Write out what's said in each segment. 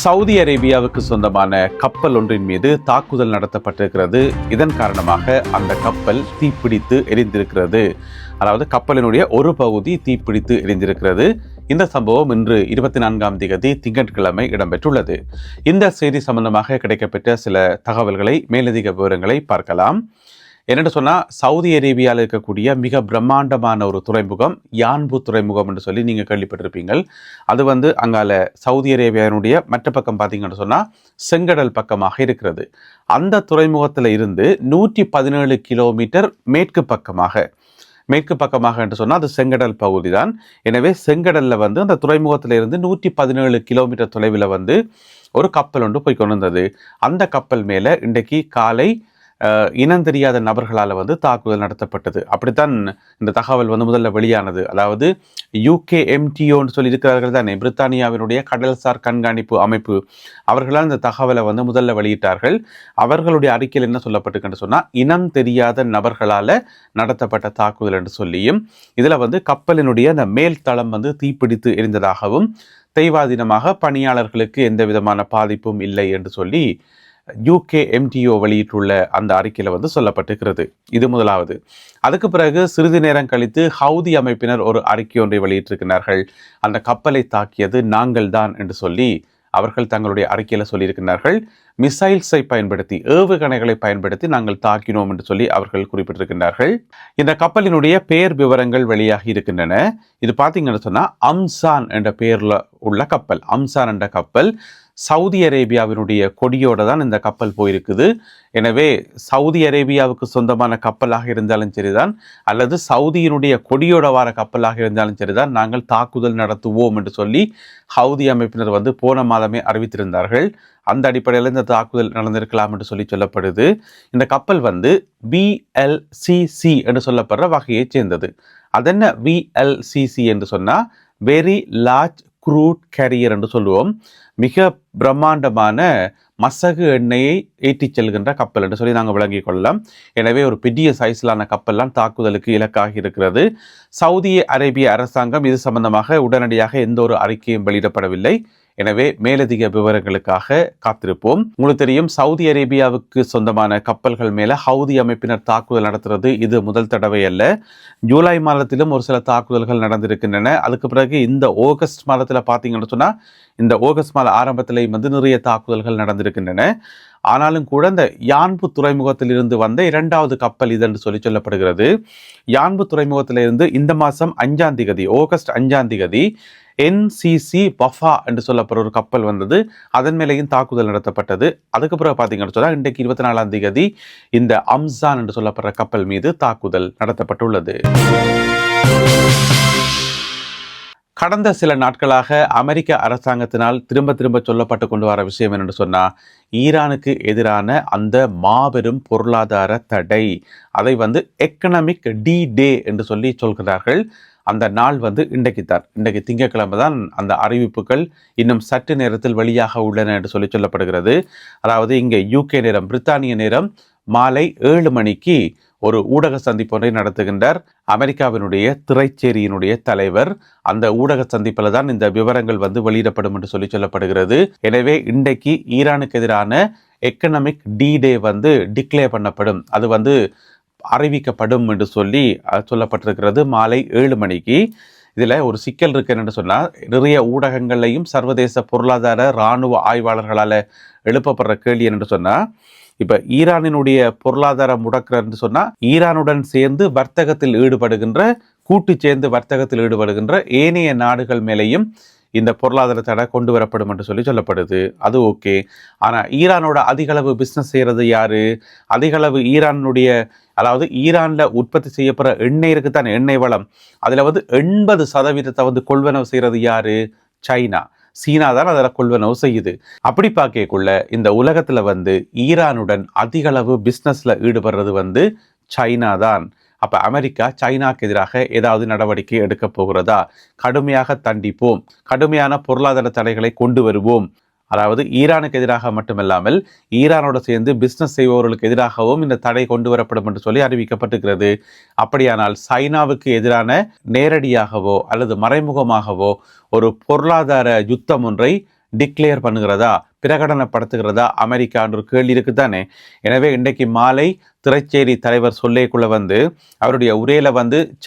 Saudi அரேபியாவுக்கு சொந்தமான கப்பல் ஒன்றின் மீது தாக்குதல் நடத்தப்பட்டிருக்கிறது. இதன் காரணமாக அந்த கப்பல் தீப்பிடித்து எரிந்திருக்கிறது. அதாவது கப்பலினுடைய ஒரு பகுதி தீப்பிடித்து எரிந்திருக்கிறது. இந்த சம்பவம் இன்று 24ஆம் தேதி திங்கட்கிழமை இடம்பெற்றுள்ளது. இந்த செய்தி சம்பந்தமாக கிடைக்கப்பெற்ற சில தகவல்களை, மேலதிக விவரங்களை பார்க்கலாம். என்னென்னு சொன்னால், சவுதி அரேபியாவில் இருக்கக்கூடிய மிக பிரம்மாண்டமான ஒரு துறைமுகம் யான்பு துறைமுகம் என்று சொல்லி நீங்கள் கேள்விப்பட்டிருப்பீங்கள். அது அங்கால சவுதி அரேபியாவினுடைய மற்ற பக்கம் பார்த்தீங்கன்னு சொன்னால் செங்கடல் பக்கமாக இருக்கிறது. அந்த துறைமுகத்தில் இருந்து 117 கிலோமீட்டர் மேற்கு பக்கமாக என்று சொன்னால் அது செங்கடல் பகுதி தான். எனவே செங்கடலில் அந்த துறைமுகத்திலிருந்து 117 கிலோமீட்டர் தொலைவில் ஒரு கப்பல் ஒன்று போய் கொண்டு வந்தது. அந்த கப்பல் மேலே இன்றைக்கு காலை இனம் தெரியாத நபர்களால் தாக்குதல் நடத்தப்பட்டது. அப்படித்தான் இந்த தகவல் முதல்ல வெளியானது. அதாவது UKMTOன்னு சொல்லி இருக்கிறார்கள் தானே, பிரித்தானியாவினுடைய கடல்சார் கண்காணிப்பு அமைப்பு, அவர்களால் இந்த தகவலை முதல்ல வெளியிட்டார்கள். அவர்களுடைய அறிக்கையில் என்ன சொல்லப்பட்டிருக்குன்னு சொன்னால், இனம் தெரியாத நபர்களால் நடத்தப்பட்ட தாக்குதல் என்று சொல்லியும், இதில் கப்பலினுடைய அந்த மேல் தளம் தீப்பிடித்து எரிந்ததாகவும், தெய்வாதீனமாக பணியாளர்களுக்கு எந்த விதமான பாதிப்பும் இல்லை என்று சொல்லி UKMTO வெளியிட்டுள்ள அந்த அறிக்கையில் சொல்லப்பட்டிருக்கிறது. இது முதலாவது. அதுக்கு பிறகு சிறிது நேரம் கழித்து ஹவுதி அமைப்பினர் ஒரு அறிக்கை ஒன்றை வெளியிட்டிருக்கிறார்கள். அந்த கப்பலை தாக்கியது நாங்கள் தான் என்று சொல்லி அவர்கள் தங்களுடைய அறிக்கையில் சொல்லியிருக்கிறார்கள். மிசைல்ஸை பயன்படுத்தி, ஏவுகணைகளை பயன்படுத்தி நாங்கள் தாக்கினோம் என்று சொல்லி அவர்கள் குறிப்பிட்டிருக்கிறார்கள். இந்த கப்பலினுடைய பெயர் விவரங்கள் வெளியாகி இருக்கின்றன. இது பார்த்தீங்கன்னு சொன்னால் அம்சான் என்ற பெயரில் உள்ள கப்பல். அம்சான் என்ற கப்பல் சவுதி அரேபியாவினுடைய கொடியோடு தான் இந்த கப்பல் போயிருக்குது. எனவே சவுதி அரேபியாவுக்கு சொந்தமான கப்பலாக இருந்தாலும் சரிதான், அல்லது சவுதியினுடைய கொடியோட வார கப்பலாக இருந்தாலும் சரிதான், நாங்கள் தாக்குதல் நடத்துவோம் என்று சொல்லி ஹவுதி அமைப்பினர் போன மாதமே அறிவித்திருந்தார்கள். அந்த அடிப்படையில் இந்த தாக்குதல் நடந்திருக்கலாம் என்று சொல்லி சொல்லப்படுது. இந்த கப்பல் VLCC என்று சொல்லப்படுற வகையைச் சேர்ந்தது. அதென்ன VLCC என்று சொன்னால் வெரி லார்ஜ் க்ரூட் கேரியர் என்று சொல்லுவோம். மிக பிரம்மாண்டமான மசகு எண்ணெயை ஏற்றிச் செல்கின்ற கப்பல் என்று சொல்லி நாங்கள் விளங்கிக் கொள்ளலாம். எனவே ஒரு பெரிய சைஸ்லான கப்பல்லாம் தாக்குதலுக்கு இலக்காகி இருக்கிறது. சவுதி அரேபிய அரசாங்கம் இது சம்பந்தமாக உடனடியாக எந்த ஒரு அறிக்கையும் வெளியிடப்படவில்லை. எனவே மேலதிக விவரங்களுக்காக காத்திருப்போம். உங்களுக்கு தெரியும், சவுதி அரேபியாவுக்கு சொந்தமான கப்பல்கள் மேலே ஹவுதி அமைப்பினர் தாக்குதல் நடத்துறது இது முதல் தடவை அல்ல. ஜூலை மாதத்திலும் ஒரு சில தாக்குதல்கள் நடந்திருக்கின்றன. அதுக்கு பிறகு இந்த ஆகஸ்ட் மாதத்தில் பார்த்தீங்கன்னு சொன்னால், இந்த ஆகஸ்ட் மாத ஆரம்பத்திலேயும் நிறைய தாக்குதல்கள் நடந்திருக்கின்றன. ஆனாலும் கூட இந்த யான்பு துறைமுகத்திலிருந்து வந்த இரண்டாவது கப்பல் இது என்று சொல்லப்படுகிறது. யான்பு துறைமுகத்திலிருந்து இந்த மாதம் 5ஆம் தேதி, ஆகஸ்ட் 5ஆம் தேதி NCC பஃபா என்று சொல்லப்படுற ஒரு கப்பல் வந்தது. அதன் மேலேயும் தாக்குதல் நடத்தப்பட்டது. அதுக்கு பிறகு பார்த்தீங்கன்னு சொன்னால் இன்றைக்கு 24ஆம் தேதி இந்த அம்சான் என்று சொல்லப்படுற கப்பல் மீது தாக்குதல் நடத்தப்பட்டுள்ளது. கடந்த சில நாட்களாக அமெரிக்க அரசாங்கத்தினால் திரும்ப சொல்லப்பட்டு கொண்டு வர விஷயம் என்னென்னு சொன்னால், ஈரானுக்கு எதிரான அந்த மாபெரும் பொருளாதார தடை, அதை எக்கனாமிக் D-Day என்று சொல்லி சொல்கிறார்கள். அந்த நாள் இன்றைக்கு திங்கட்கிழமை தான் அந்த அறிவிப்புகள் இன்னும் சற்று நேரத்தில் வெளியாக உள்ளன என்று சொல்லப்படுகிறது. அதாவது இங்கே UK நேரம், பிரித்தானிய நேரம் மாலை 7 மணிக்கு ஒரு ஊடக சந்திப்பு ஒன்றை நடத்துகின்றார் அமெரிக்காவினுடைய திரைச்சேரியினுடைய தலைவர். அந்த ஊடக சந்திப்பில் தான் இந்த விவரங்கள் வெளியிடப்படும் என்று சொல்லப்படுகிறது. எனவே இன்றைக்கு ஈரானுக்கு எதிரான எக்கனாமிக் D-Day டிக்ளேர் பண்ணப்படும், அது அறிவிக்கப்படும் என்று சொல்லப்பட்டிருக்கிறது மாலை 7 மணிக்கு. இதில் ஒரு சிக்கல் இருக்கு என்னென்னு சொன்னால், நிறைய ஊடகங்களையும் சர்வதேச பொருளாதார இராணுவ ஆய்வாளர்களால் எழுப்பப்படுற கேள்வி என்னென்னு சொன்னால், இப்போ ஈரானினுடைய பொருளாதார முடக்கிறன்னு சொன்னால், ஈரானுடன் சேர்ந்து வர்த்தகத்தில் ஈடுபடுகின்ற ஏனைய நாடுகள் மேலேயும் இந்த பொருளாதார தடை கொண்டு வரப்படும் என்று சொல்லப்படுது. அது ஓகே. ஆனால் ஈரானோட அதிகளவு பிஸ்னஸ் செய்கிறது யாரு? அதிகளவு அதாவது ஈரானில் உற்பத்தி செய்யப்படுற எண்ணெய் இருக்குத்தானே, எண்ணெய் வளம், அதில் 80% கொள்வனவு செய்கிறது யாரு? சீனா தான் அதில் கொள்வனவு செய்யுது. அப்படி பார்க்கக்குள்ள இந்த உலகத்தில் ஈரானுடன் அதிகளவு பிஸ்னஸில் ஈடுபடுறது சைனா தான். அப்போ அமெரிக்கா சைனாக்கு எதிராக ஏதாவது நடவடிக்கை எடுக்க போகிறதா? கடுமையாக தண்டிப்போம், கடுமையான பொருளாதார தடைகளை கொண்டு வருவோம். அதாவது ஈரானுக்கு எதிராக மட்டுமல்லாமல் ஈரானோடு சேர்ந்து பிஸ்னஸ் செய்பவர்களுக்கு எதிராகவும் இந்த தடை கொண்டு வரப்படும் என்று சொல்லி அறிவிக்கப்பட்டிருக்கிறது. அப்படியானால் சைனாவுக்கு எதிரான நேரடியாகவோ அல்லது மறைமுகமாகவோ ஒரு பொருளாதார யுத்தம் ஒன்றை டிக்ளேர் பண்ணுகிறதா, பிரகடனப்படுத்துகிறதா அமெரிக்கான்ற ஒரு கேள்வி இருக்குதானே. எனவே இன்றைக்கு மாலை திரைச்சேரி தலைவர் சொல்லேக்குள்ள அவருடைய உரையில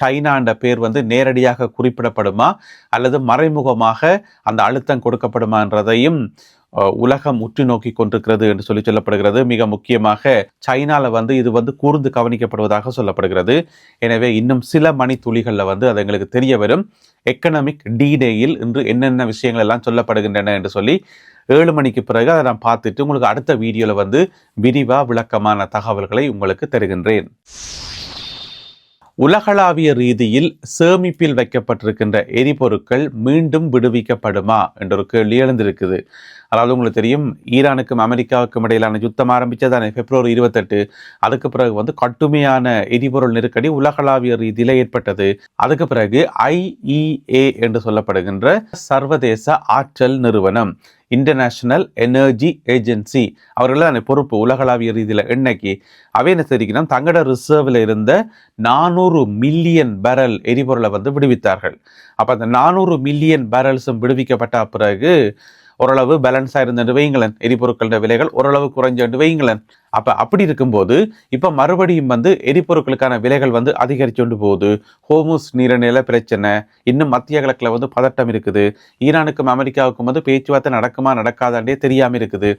சைனான்ற பேர் நேரடியாக குறிப்பிடப்படுமா அல்லது மறைமுகமாக அந்த அழுத்தம் கொடுக்கப்படுமான்றதையும் உலகம் உற்று நோக்கி கொண்டிருக்கிறது என்று சொல்லப்படுகிறது. மிக முக்கியமாக சைனால இது கூர்ந்து கவனிக்கப்படுவதாக சொல்லப்படுகிறது. எனவே இன்னும் சில மணி துளிகள்ல அது எங்களுக்கு தெரிய வரும். எக்கனாமிக் டேயில் இன்று என்னென்ன விஷயங்கள் எல்லாம் சொல்லப்படுகின்றன என்று சொல்லி 7 மணிக்கு பிறகு அதை நான் பார்த்துட்டு உங்களுக்கு அடுத்த வீடியோல விரிவா விளக்கமான தகவல்களை உங்களுக்கு தருகின்றேன். உலகளாவிய ரீதியில் சேமிப்பில் வைக்கப்பட்டிருக்கின்ற எரிபொருட்கள் மீண்டும் விடுவிக்கப்படுமா என்ற ஒரு கேள்வி எழுந்திருக்குது. அதாவது உங்களுக்கு தெரியும், ஈரானுக்கும் அமெரிக்காவுக்கும் இடையிலான யுத்தம் ஆரம்பித்ததானே February 28. அதுக்கு பிறகு கடுமையான எரிபொருள் நெருக்கடி உலகளாவிய ரீதியில் ஏற்பட்டது. அதுக்கு பிறகு IEA என்று சொல்லப்படுகின்ற சர்வதேச ஆற்றல் நிறுவனம், இன்டர்நேஷனல் எனர்ஜி ஏஜென்சி, அவர்கள் பொறுப்பு உலகளாவிய ரீதியில் எண்ணெய்க்கு அவை என்ன தெரிவிக்கணும், தங்களோட ரிசர்வில் இருந்த 400 மில்லியன் பேரல் எரிபொருளை விடுவித்தார்கள். அப்போ அந்த 400 மில்லியன் பேரல்ஸும் விடுவிக்கப்பட்ட பிறகு ஓரளவு பேலன்ஸாக இருந்த வைங்களன், எரிபொருட்களோட விலைகள் ஓரளவு குறைஞ்சு வைங்களன். அப்போ அப்படி இருக்கும்போது இப்போ மறுபடியும் எரிபொருட்களுக்கான விலைகள் அதிகரிச்சு கொண்டு போகுது. ஹோர்முஸ் நீரிணையில பிரச்சனை, இன்னும் மத்திய கிழக்கில் பதட்டம் இருக்குது. ஈரானுக்கும் அமெரிக்காவுக்கும் பேச்சுவார்த்தை நடக்குமா நடக்காதாண்டே தெரியாமல் இருக்குது.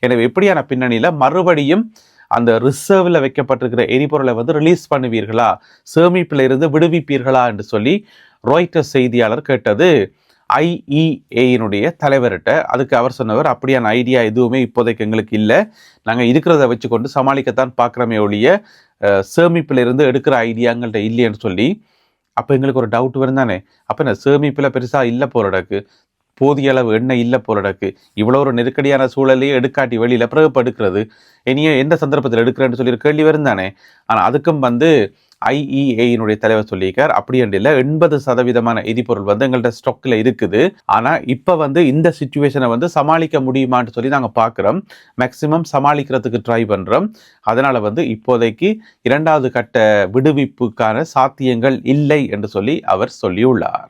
எனவே எப்படியான பின்னணியில் மறுபடியும் அந்த ரிசர்வில் வைக்கப்பட்டிருக்கிற எரிபொருளை ரிலீஸ் பண்ணுவீர்களா, சேமிப்பில் இருந்து விடுவிப்பீர்களா என்று சொல்லி ராய்ட்டர்ஸ் செய்தியாளர் கேட்டது IEA தலைவர்கிட்ட. அதுக்கு அவர் சொன்னவர், அப்படியான ஐடியா எதுவுமே இப்போதைக்கு எங்களுக்கு இல்லை, நாங்கள் இருக்கிறத வச்சுக்கொண்டு சமாளிக்கத்தான் பார்க்குறோமே ஒழிய சேமிப்பில் இருந்து எடுக்கிற ஐடியாங்கள்ட்ட இல்லைன்னு சொல்லி. அப்போ எங்களுக்கு ஒரு டவுட் வரும் தானே, அப்போ என்ன சேமிப்பில் பெருசாக இல்லை போலடக்கு, போதிய அளவு எண்ணெய் இல்லை போலடக்கு, இவ்வளோ ஒரு நெருக்கடியான சூழலையே எடுக்காட்டி வெளியில் பிறகு எடுக்கிறது, இனியே எந்த சந்தர்ப்பத்தில் எடுக்கிறேன்னு சொல்லி கேள்வி வரும் தானே. ஆனால் அதுக்கும் IEA தலைவர் சொல்லியிருக்கார், அப்படி இல்லை, 80% எரிபொருள் எங்கள்கிட்ட ஸ்டாக்கில் இருக்குது. ஆனால் இப்போ இந்த சிச்சுவேஷனை சமாளிக்க முடியுமான்னு சொல்லி நாங்கள் பார்க்குறோம், மேக்சிமம் சமாளிக்கிறதுக்கு ட்ரை பண்ணுறோம். அதனால் இப்போதைக்கு 2வது கட்ட விடுவிப்புக்கான சாத்தியங்கள் இல்லை என்று சொல்லி அவர் சொல்லியுள்ளார்.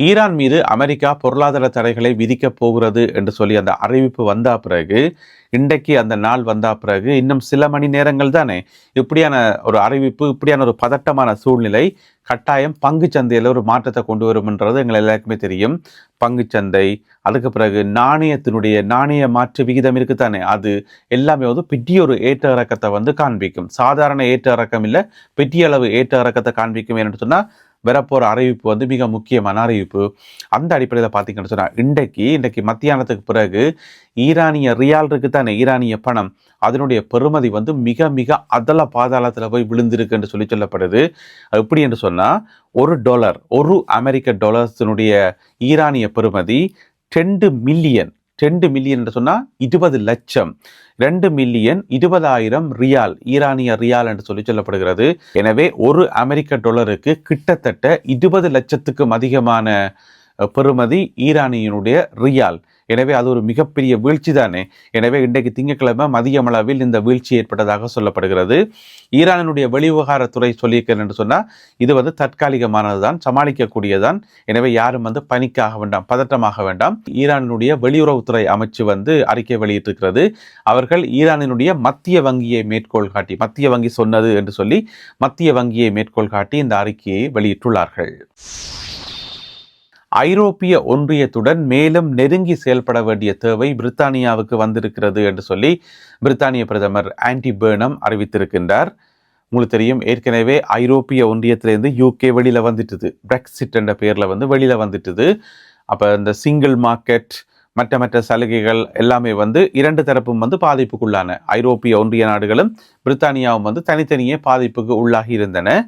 ஈரான் மீது அமெரிக்கா பொருளாதார தடைகளை விதிக்கப் போகிறது என்று சொல்லி அந்த அறிவிப்பு வந்த பிறகு, இன்றைக்கு அந்த நாள் வந்த பிறகு இன்னும் சில மணி நேரங்கள் தானே இப்படியான ஒரு அறிவிப்பு, இப்படியான ஒரு பதட்டமான சூழ்நிலை கட்டாயம் பங்கு சந்தையில் ஒரு மாற்றத்தை கொண்டு வரும்ன்றது எங்கள் எல்லாருக்குமே தெரியும். பங்குச்சந்தை, அதுக்கு பிறகு நாணய மாற்று விகிதம் இருக்குதானே, அது எல்லாமே பெரிய ஒரு ஏற்ற இறக்கத்தை காண்பிக்கும். சாதாரண ஏற்ற இறக்கம் இல்லை, பெரிய அளவு ஏற்ற இறக்கத்தை காண்பிக்கும். என்று சொன்னால் வரப்போகிற அறிவிப்பு மிக முக்கியமான அறிவிப்பு. அந்த அடிப்படையில் பார்த்தீங்கன்னு சொன்னால் இன்றைக்கு மத்தியானத்துக்கு பிறகு ஈரானிய ரியால் இருக்குதானே, ஈரானிய பணம், அதனுடைய பெறுமதி மிக மிக அதல பாதாளத்தில் போய் விழுந்திருக்கு என்று சொல்லப்படுது. எப்படி என்று சொன்னால் $1, $1 அமெரிக்க டாலர்ஸினுடைய ஈரானிய பெறுமதி 2 மில்லியன் என்று சொன்னால் 20 லட்சம், 2 மில்லியன் 20,000 ரியால், ஈரானிய ரியால் என்று சொல்லப்படுகிறது. எனவே $1 அமெரிக்க டாலருக்கு கிட்டத்தட்ட 20 லட்சத்துக்கும் அதிகமான பெறுமதி ஈரானியனுடைய ரியால். எனவே அது ஒரு மிகப்பெரிய வீழ்ச்சி தானே. எனவே இன்றைக்கு திங்கட்கிழமை மதியமளவில் இந்த வீழ்ச்சி ஏற்பட்டதாக சொல்லப்படுகிறது. ஈரானினுடைய வெளிவிவகாரத்துறை சொல்லியிருக்கிறேன் என்று சொன்னால் இது தற்காலிகமானது தான், சமாளிக்கக்கூடியதான். எனவே யாரும் பனிக்காக வேண்டாம், பதற்றமாக வேண்டாம். ஈரானினுடைய வெளியுறவுத்துறை அமைச்சு அறிக்கை வெளியிட்டிருக்கிறது. அவர்கள் ஈரானினுடைய மத்திய வங்கியை மேற்கோள் காட்டி, மத்திய வங்கி சொன்னது என்று சொல்லி மத்திய வங்கியை மேற்கோள் காட்டி இந்த அறிக்கையை வெளியிட்டுள்ளார்கள். ஐரோப்பிய ஒன்றியத்துடன் மேலும் நெருங்கி செயல்பட வேண்டிய தேவை பிரித்தானியாவுக்கு வந்திருக்கிறது என்று சொல்லி பிரித்தானிய பிரதமர் ஆண்டி பெர்னம் அறிவித்திருக்கின்றார். உங்களுக்கு தெரியும், ஏற்கனவே ஐரோப்பிய ஒன்றியத்திலேருந்து UK வெளியில் வந்துட்டுது, பிரெக்சிட் என்ற பேரில் வெளியில் வந்துட்டுது. அப்போ இந்த சிங்கிள் மார்க்கெட், மற்ற சலுகைகள் எல்லாமே 2 தரப்பும் பாதிப்புக்குள்ளான, ஐரோப்பிய ஒன்றிய நாடுகளும் பிரித்தானியாவும் தனித்தனியே பாதிப்புக்கு உள்ளாகி இருந்தன.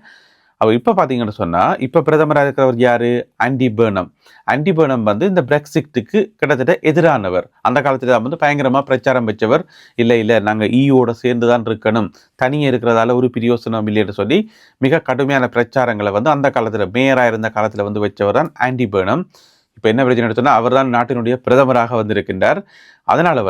அவர் இப்போ பார்த்தீங்கன்னு சொன்னால், இப்போ பிரதமராக இருக்கிறவர் யார், ஆண்டி பெர்னம். இந்த பிரெக்சிட்டுக்கு கிட்டத்தட்ட எதிரானவர். அந்த காலத்தில் தான் பயங்கரமாக பிரச்சாரம் வச்சவர். இல்லை நாங்கள் EUவோட சேர்ந்து தான் இருக்கணும், தனியே இருக்கிறதால ஒரு பிரயோசனம் இல்லைன்னு சொல்லி மிக கடுமையான பிரச்சாரங்களை அந்த காலத்தில் மேயராக இருந்த காலத்தில் வச்சவர் தான் ஆண்டி பெர்னம். இப்போ என்ன பிரச்சனை சொன்னால், அவர் தான் நாட்டினுடைய பிரதமராக வந்திருக்கின்றார். அதனால்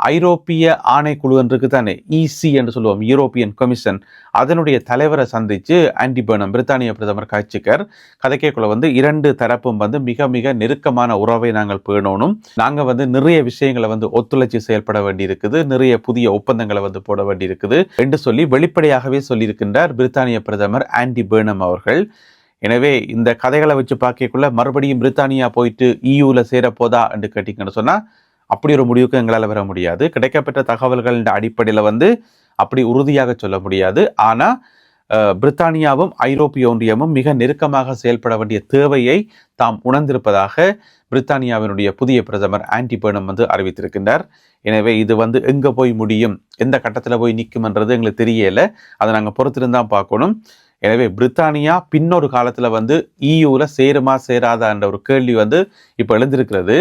ஐரோப்பிய ஆணைக்குழு இருக்கு தானே, இசி என்று சொல்லுவோம், யூரோப்பியன் கமிஷன், அதனுடைய தலைவரை சந்திச்சு ஆண்டி பர்னம் பிரித்தானிய பிரதமர் காட்சிக்கர் கதைக்குள்ள இரண்டு தரப்பும் மிக மிக நெருக்கமான உறவை நாங்கள் பேணணும், நாங்க நிறைய விஷயங்களை ஒத்துழைச்சி செயல்பட வேண்டி இருக்குது, நிறைய புதிய ஒப்பந்தங்களை போட வேண்டி இருக்குது என்று சொல்லி வெளிப்படையாகவே சொல்லியிருக்கின்றார் பிரித்தானிய பிரதமர் ஆண்டி பர்னம் அவர்கள். எனவே இந்த கதைகளை வச்சு பார்க்கக்குள்ள மறுபடியும் பிரித்தானியா போயிட்டு இயூல சேரப்போதா என்று கேட்டீங்கன்னு சொன்னா அப்படி ஒரு முடிவுக்கு எங்களால் வர முடியாது. கிடைக்கப்பட்ட தகவல்கள் அடிப்படையில் அப்படி உறுதியாக சொல்ல முடியாது. ஆனால் பிரித்தானியாவும் ஐரோப்பிய ஒன்றியமும் மிக நெருக்கமாக செயல்பட வேண்டிய தேவையை தாம் உணர்ந்திருப்பதாக பிரித்தானியாவினுடைய புதிய பிரதமர் ஆண்டி பர்னம் அறிவித்திருக்கின்றார். எனவே இது எங்கே போய் முடியும், எந்த கட்டத்தில் போய் நிற்கும்ன்றது எங்களுக்கு தெரியலை, அதை நாங்கள் பொறுத்திருந்தான் பார்க்கணும். எனவே பிரித்தானியா பின்னொரு காலத்தில் இயூல சேருமா சேராதா என்ற ஒரு கேள்வி இப்போ எழுந்திருக்கிறது.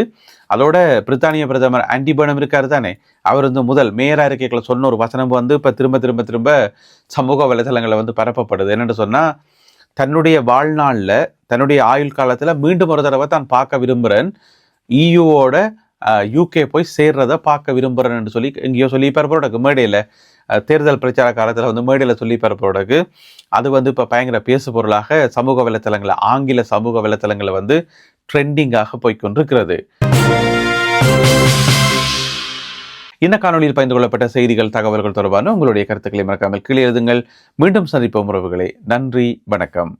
அதோட பிரித்தானிய பிரதமர் ஆண்டி பர்னம் இருக்காரு தானே, அவர் முதல் மேயரா இருக்கைகளை சொன்ன ஒரு வசனம் இப்போ திரும்ப திரும்ப திரும்ப சமூக வலைதளங்களில் பரப்பப்படுது. என்னென்னு சொன்னால், தன்னுடைய வாழ்நாளில் தன்னுடைய ஆயுள் காலத்தில் மீண்டும் ஒரு தடவை தான் பார்க்க விரும்புகிறேன், இயூவோட யூகே போய் சேர்றதை பார்க்க விரும்புகிறேன் என்று சொல்லி எங்கேயோ சொல்லி பரப்புறதுக்கு மேடையில், தேர்தல் பிரச்சார காலத்தில் மேடையில் சொல்லி பரப்புறதுக்கு அது இப்போ பயங்கர பேசு பொருளாக சமூக வலைத்தளங்களில், ஆங்கில சமூக வலைத்தளங்களில் ட்ரெண்டிங்காக போய்கொண்டிருக்கிறது. இந்த காணொலியில் பகிர்ந்து கொள்ளப்பட்ட செய்திகள், தகவல்கள் தொடர்பான உங்களுடைய கருத்துக்களை மறக்காமல் கீழே எழுதுங்கள். மீண்டும் சந்திப்போம் உறவுகளே. நன்றி, வணக்கம்.